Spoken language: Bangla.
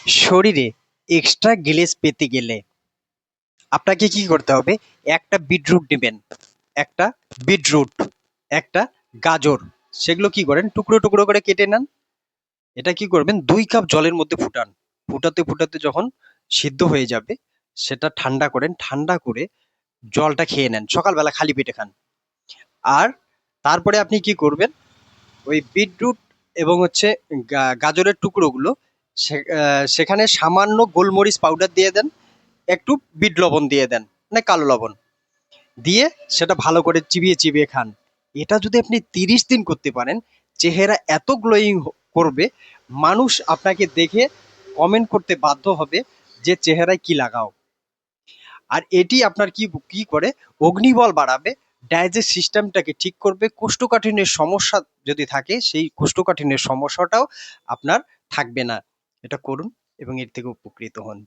শরীরে এক্সট্রা গ্লেজ পেতে গেলে আপনাকে কি করতে হবে? একটা বিটরুট নেবেন, একটা বিটরুট, একটা গাজর, সেগুলো কি করেন টুকরো টুকরো করে কেটে নেন। এটা কি করবেন 2 কাপ জলের মধ্যে ফুটান। ফুটাতে ফুটাতে যখন সিদ্ধ হয়ে যাবে সেটা ঠান্ডা করেন, ঠান্ডা করে জলটা খেয়ে নেন, সকালবেলা খালি পেটে খান। আর তারপরে আপনি কি করবেন, ওই বিটরুট এবং হচ্ছে গাজরের টুকরোগুলো সেখানে সামান্য গোলমরিচ পাউডার দিয়ে দেন, একটু বিট লবণ দিয়ে দেন, মানে কালো লবণ দিয়ে সেটা ভালো করে চিবিয়ে চিবিয়ে খান। এটা যদি আপনি 30 দিন করতে পারেন, চেহারা এত গ্লোয়িং করবে, মানুষ আপনাকে দেখে কমেন্ট করতে বাধ্য হবে যে চেহারায় কি লাগাও। আর এটি আপনার কি কি করে, অগ্নিবল বাড়াবে, ডাইজেস্ট সিস্টেমটাকে ঠিক করবে, কোষ্ঠকাঠিন্যের সমস্যা যদি থাকে সেই কোষ্ঠকাঠিন্যের সমস্যাটাও আপনার থাকবে না। এটা করুন এবং এর থেকে উপকৃত হন।